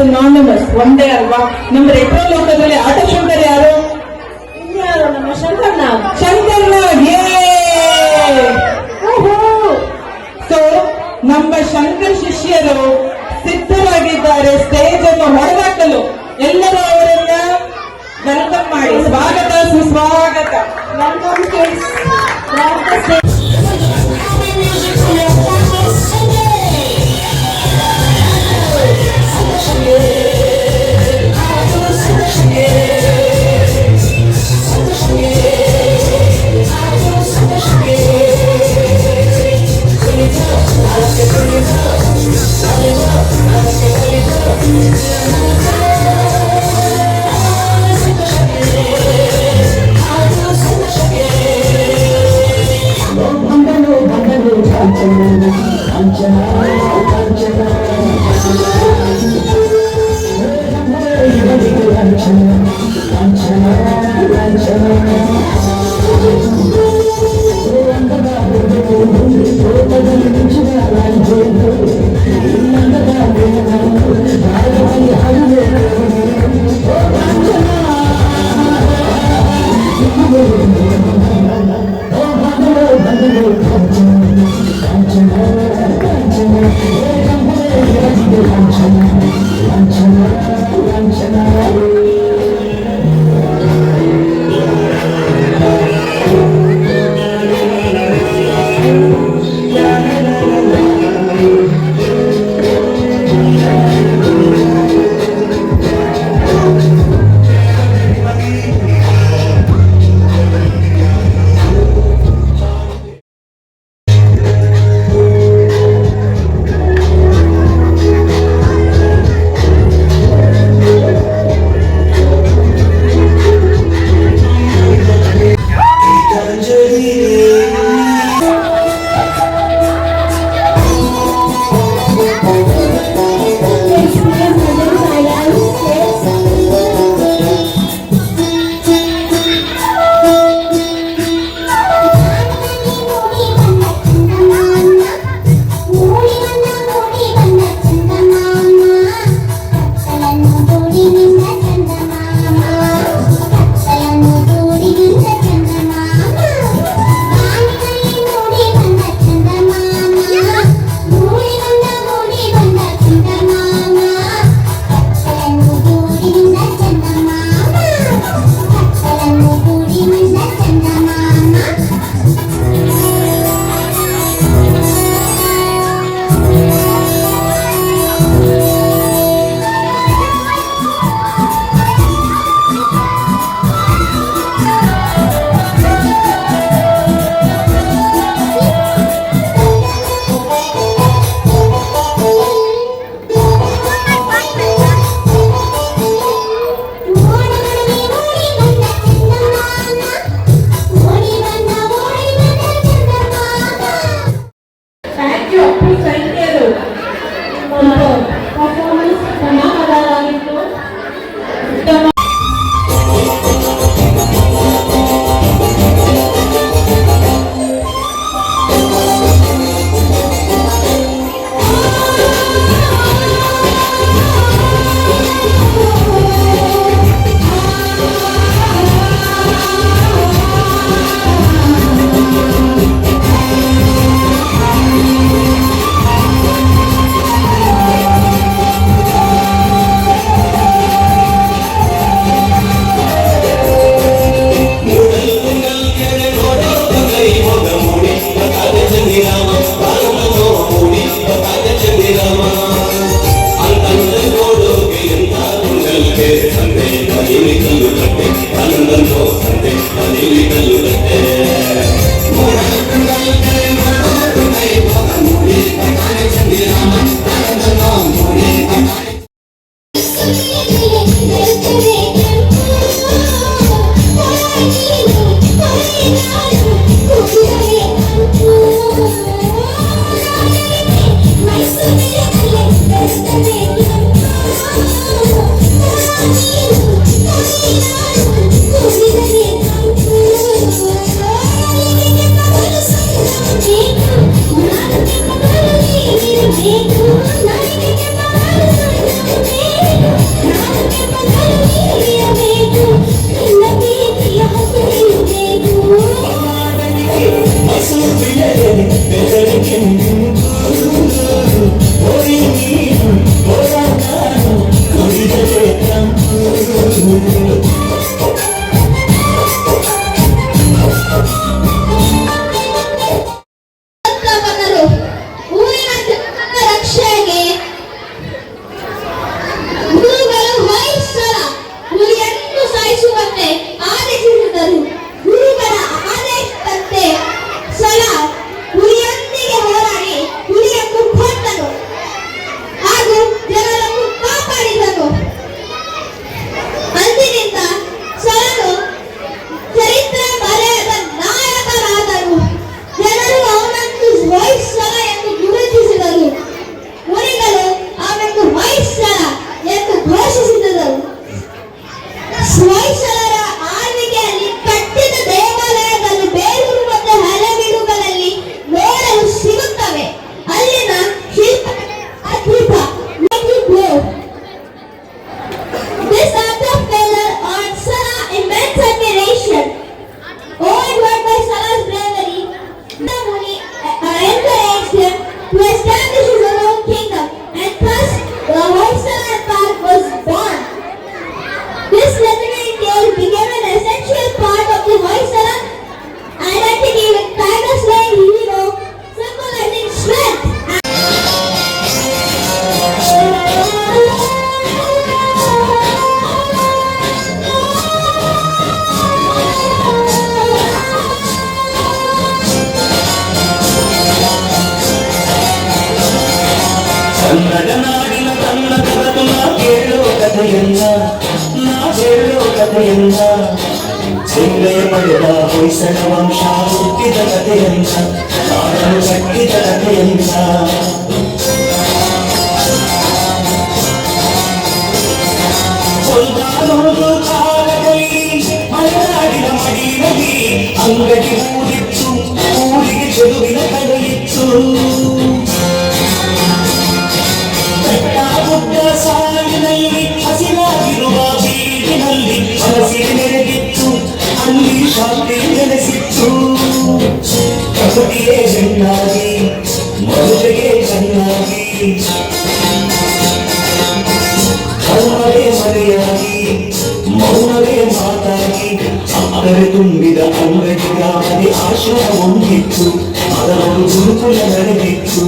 Synonymous ಒಂದೇ ಅಲ್ವಾ? ನಮ್ಮ ರೆಟ್ರೋ ಲೋಕದಲ್ಲಿ ಆಟ ಶಂಕರ್ ಯಾರು? ಯಾರು? ನಮ್ಮ ಶಂಕರ್ನಾಗ್. ಸೊ ನಮ್ಮ ಶಂಕರ್ ಶಿಷ್ಯರು ಸಿದ್ಧರಾಗಿದ್ದಾರೆ ಸ್ಟೇಜ್ ಅನ್ನು ಹೊರದಾಕಲು. ಎಲ್ಲರೂ ಅವರನ್ನ ವೆಲ್ಕಮ್ ಮಾಡಿ. ಸ್ವಾಗತ ಸುಸ್ವಾಗತ. Welcome kids. ಕನ್ನಡ ನಾಡಿನ ಕನ್ನಡವನ್ನು ನಾ ಹೇಳೋ ಕಥೆಯನ್ನ ಸಿಂಗಯ ಪಡೆದ ಹೊಯ್ಸಳ ವಂಶ ಹುಟ್ಟಿದ ಕಥೆಯನ್ನ ನಾಡನ್ನು ಕಟ್ಟಿದ ಕಥೆಯನ್ನ ಹೊಲ್ದಾನೊಂದು ಕಾಲದಲ್ಲಿ ಮಲೆನಾಡಿನ ಮಡಿಯಲ್ಲಿ ಅಂಗಡಿ ಊರಿತ್ತು, ಊರಿಗೆ ಚೆಲುವಿನ ಕಡೆಯಿತ್ತು. ಬೆಟ್ಟ ಗುಡ್ಡ ಸಾಲಿನಲ್ಲಿ ಹಸಿರಾಗಿರುವ ಬೀದಿನಲ್ಲಿ ಹಲಸಿಗೆ ನೆರೆದಿತ್ತು, ಅಲ್ಲಿ ಶಾಂತಿ ನೆಲೆಸಿತ್ತು. ಪ್ರಕೃತಿಯೇ ಚೆನ್ನಾಗಿ ಮನುಷ್ಯಗೆ ಚೆನ್ನಾಗಿ ಕನ್ನಡೇ ಮರೆಯಾಗಿ ಮೌನವೇ ಮಾತಾಗಿ ಅಕ್ಕರೆ ತುಂಬಿದ ಅಂಗಡಿ ಗ್ರಾಮದಿ ಆಶ್ರಮ ಹೊಂದಿತ್ತು, ಅದರೊಂದು ಗುರುಕುಲ ನಡೆದಿತ್ತು.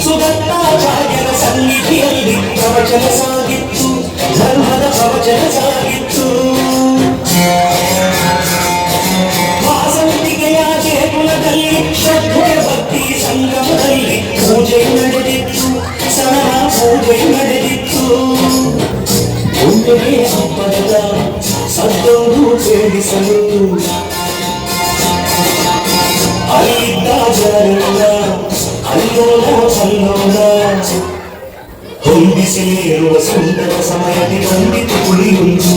ಸುಗಂಧಾಚಾರ್ಯರ ಸನ್ನಿಧಿಯಲ್ಲಿ ಪ್ರವಚನ ಸಾಗಿತ್ತು, ಧರ್ಮದ ಪ್ರವಚನ ಸಾಗಿತ್ತು. ವಾಸಂತಿಕೆಯ ದೇಗುಲದಲ್ಲಿ ಶ್ರದ್ಧೆಯ ಭಕ್ತಿ ಸಂಗಮದಲ್ಲಿ ಪೂಜೆ ನಡೆದಿತ್ತು, ಸರಳ ಪೂಜೆ ನಡೆದಿತ್ತು. ಗುಂಡೆಗೆ ಹಬ್ಬದ ಸದ್ದೊಂದು ಸೇರಿಸಲು ಅಲ್ಲಿದ್ದ ಜನರೆಲ್ಲ ಅಲ್ಲೋಲ ಸಲ್ಲೋಲ ಹೊಂದಿಸಿರುವ ಸುಂದರ ಸಮಯಕ್ಕೆ ಬಂದಿತು ಹುಲಿಯೊಂದು,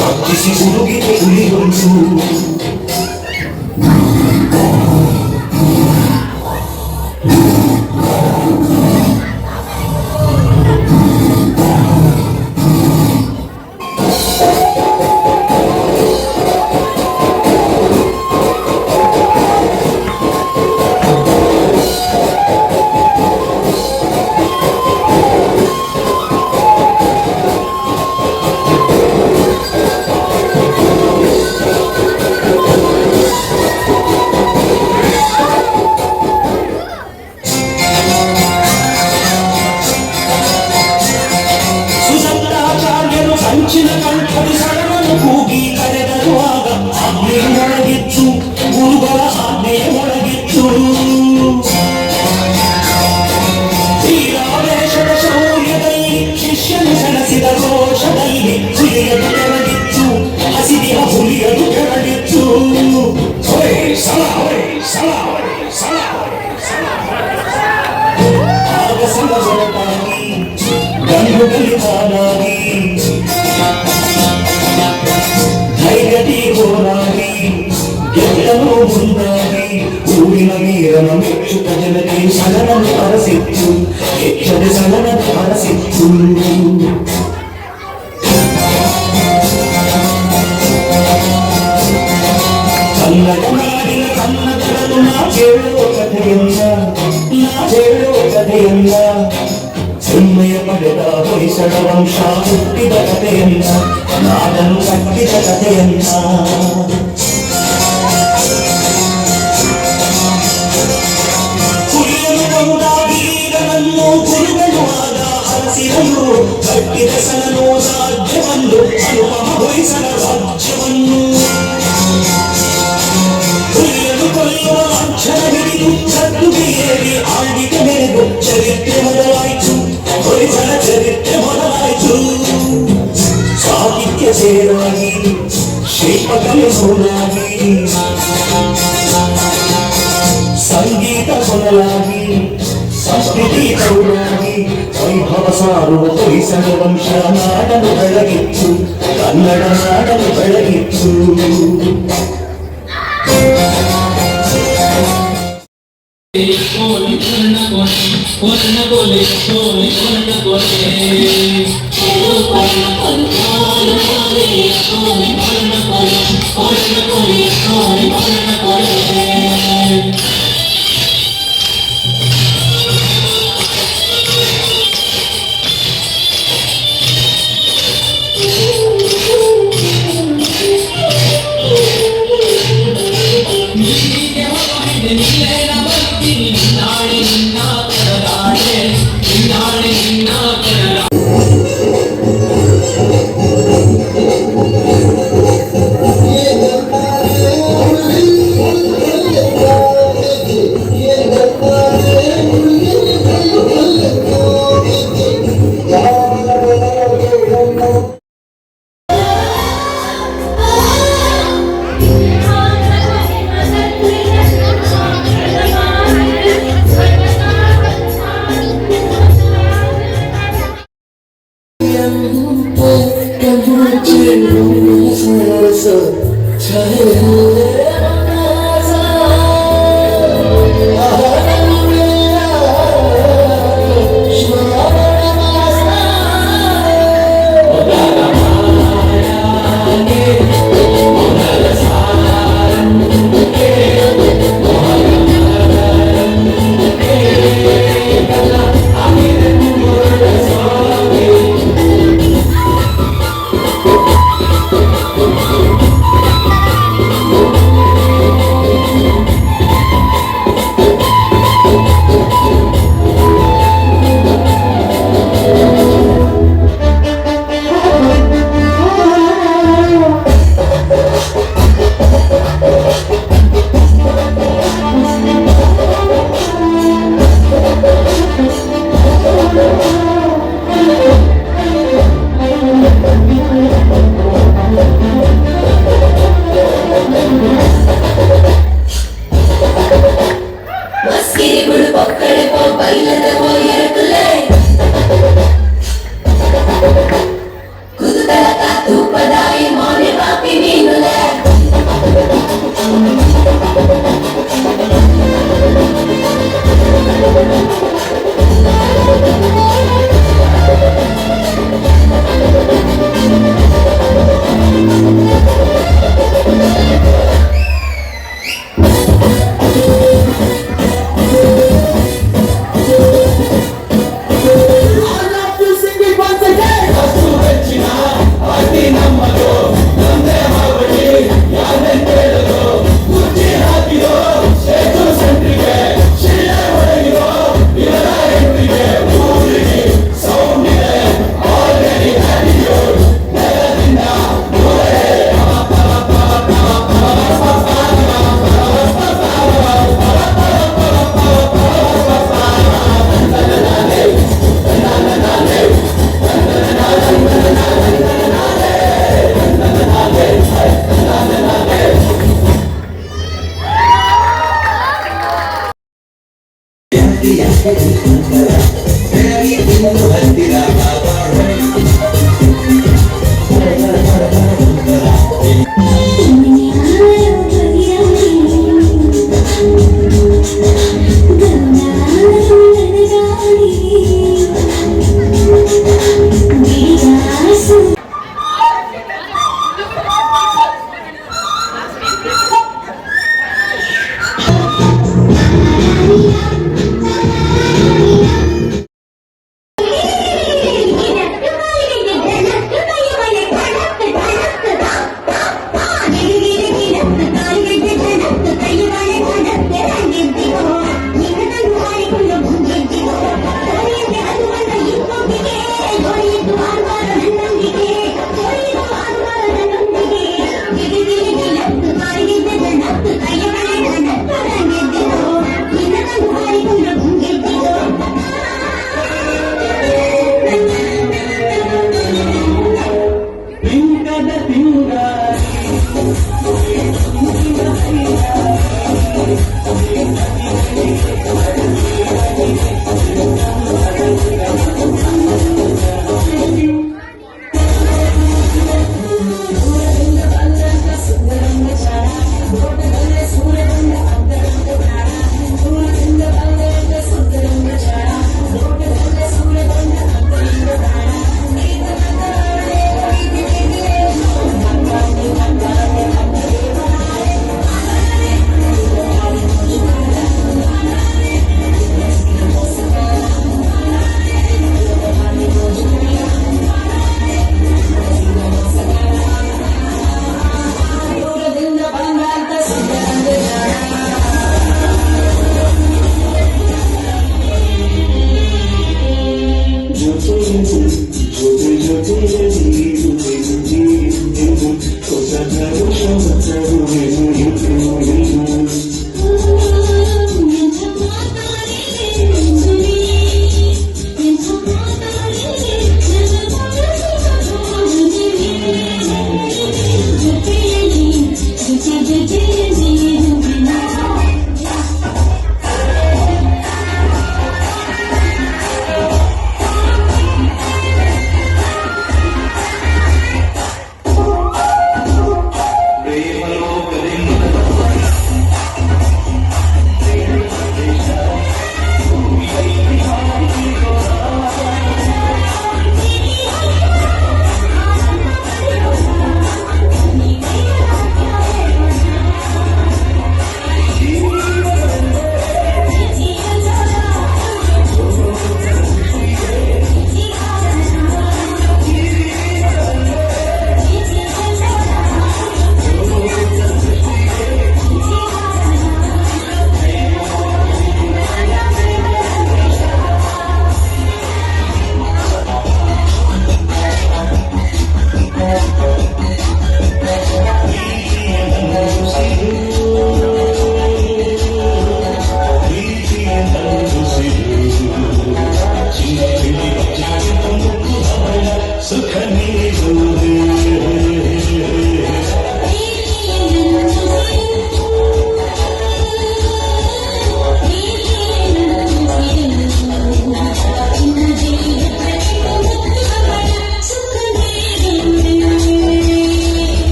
ಹತ್ತಿಸಿ ಹುಡುಗಿತು ಹುಲಿಯೊಂದು. ಕಂಚಿನ ಕಂಠದಿ ಸಡವನ್ನು ಕೂಗಿ ಕರೆದರುವಾಗ ಆಜ್ಞೆ ಒಳಗಿತ್ತು, ಗುರುಗಳ ಆಜ್ಞೆ ಒಳಗಿತ್ತು. ಶ್ರೀರಾಮೇಶದ ಶೌರ್ಯದಲ್ಲಿ ಶಿಷ್ಯನು ಸೆಣಸಿದ ರೋಷದಲ್ಲಿ ಹುಲಿಯದು ಕೆಳಗಿತ್ತು, ಹಸಿದಿಯ ಹುಲಿಯದು ಕೆಳಗಿತ್ತು. ಆಗ ಸಮಗೊಳಗಾಗಿ ಗಂಡು ಬಲಿದಾನಾಗಿ ಧೈರ್ಯದಿ ಹೋರಾಡಿ ಗೆದ್ದನು ಮುಂದಾಗಿ ಊರಿನ ವೀರನ ಮೆಚ್ಚುತ್ತ ಜನತೆ ಸಲನನ್ನು ಹರಸಿತ್ತು, ಎಚ್ಚದೆ ಸಲನನ್ನು ಹರಸಿತ್ತು. ಕನ್ನಡ ನಾಡಿನ ಕನ್ನಡವನ್ನು ನಾ ಹೇಳೋ ಕಥೆಯನ್ನ ಹೆಮ್ಮೆಯ ಪಡೆದ ಹೊಯ್ಸಳ ವಂಶ ಹುಟ್ಟಿದ ಕಥೆಯನ್ನ ನಾಡನ್ನು ಕಟ್ಟಿದ ಕಥೆಯನ್ನ. ಹುಲಿಯನು ಗೌಡ ವೀರನನ್ನು ಗುರುಗಳು ಆದ ಹರಸಿರಲು ಕಟ್ಟಿದ ಸಲನು ರಾಜ್ಯವನ್ನು ಅನುಪಮ ಹೊಯ್ಸಳ ರಾಜ್ಯವನ್ನು. ಹುಲಿಯನು ಕೊಲ್ಲುವ ಲಾಂಛನ ಹಿಡಿದು ಕತ್ತುಗೆ ಏರಿ ಆಳ್ವಿಕೆ ಮೆರೆದು ಚರಿತ್ರೆ ಬದಲಾಯಿತು, ಹೊಯ್ಸಳ ಚರಿತ್ರೆ ಬದಲಾಯಿತು. ಸಾಹಿತ್ಯ ಸೇರಾಗಿ ಶಿಲ್ಪಕಲೆ ಸೋಲಾಗಿ ಸಂಗೀತ ಕೊನಲಾಗಿ ಸಂಸ್ಕೃತಿ ಕೌಲಾಗಿ ವೈಭವ ಸಾರುವ ಹೊಯ್ಸಳ ವಂಶ ನಾಡನ್ನು ಬೆಳಗಿತ್ತು, ಕನ್ನಡ ನಾಡನ್ನು ಬೆಳಗಿತ್ತು. दिवस छायले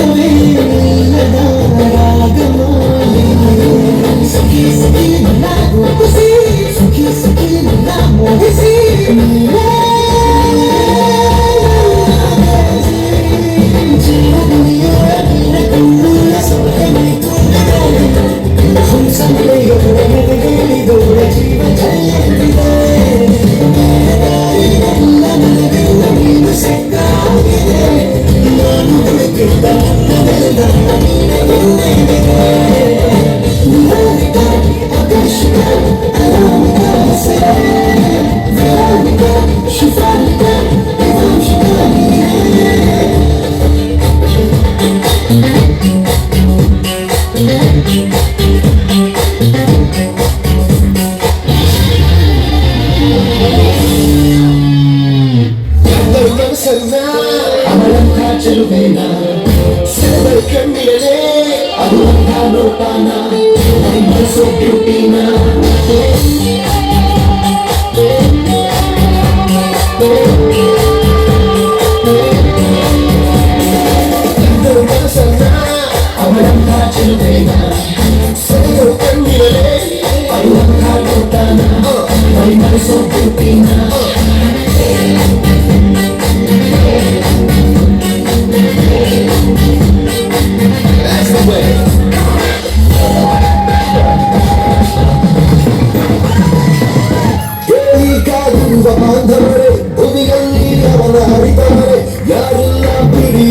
ಸವಿ ಇಲ್ಲದ ರಾಗಮಾಲೆ ಸಖಿ ಸಖಿ ನನ್ನ ರೂಪಿಸಿ ಸಖಿ ಸಖಿ ನನ್ನ ಮೋಹಿಸಿ చెలువేనా సిల్వర్ కమ్మిలే అదుంగా లోపానా మై సో బ్యూటీనా అందరూ మనసన్నా అవడంగా చెలువేనా సిల్వర్ కమ్మిలే అదుంగా లోపానా మై సో బ్యూటీనా ಬಾಂಧವರೇ ಭೂಮಿಯಲ್ಲಿ ಅವನ ಹರಿತವರೇ ಯಾರೆಲ್ಲ ಬಿಡಿ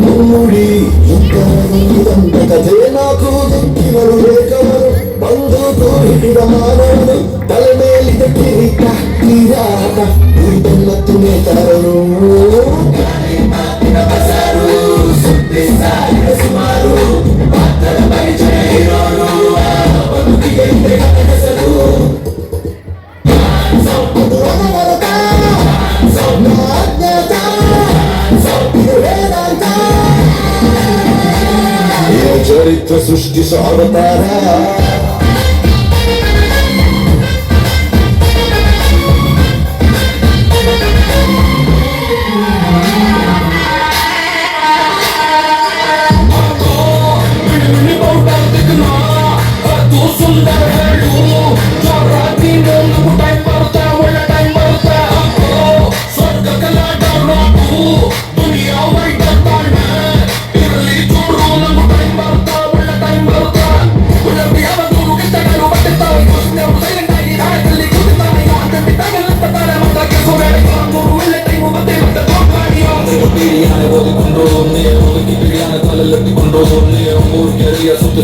ಮುನ್ನುಡಿ ಯುದ್ಧದಂತ ಕಥೆ ನಾಕು ದಿಕ್ಕಿನರು ಏಕವರು ಬಂದೂಕು ಹಿಡಿದ ಮಾನವನು ತಲೆ ಮೇಲಿದ ಕಿರೀಟ ನೀರಾಟ ಉಳಿದೆಲ್ಲ ನೇತಾರರು ಸುದ್ದಿ ಸಾರಿದ ಸುಮಾರು ಪಾತ್ರದ ಪರಿಚಯ ಇರೋರು ಬದುಕಿಗೆ ಹೆಸರು ಚರಿತ್ರ ಸೃಷ್ಟಿಸೋ ಅವತಾರ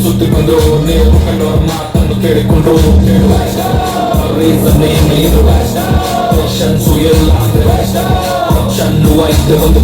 ಸುತ್ತಿ ಬಂದು ನೀವು ಕಂಡವರ ಮಾತನ್ನು ಕೇಳಿಕೊಂಡು ರೀಸನ್ ಏನೇನು ಪೇಷನ್ಸು ಎಲ್ಲ ಆಪ್ಷನ್ ಐತೆ ಒಂದು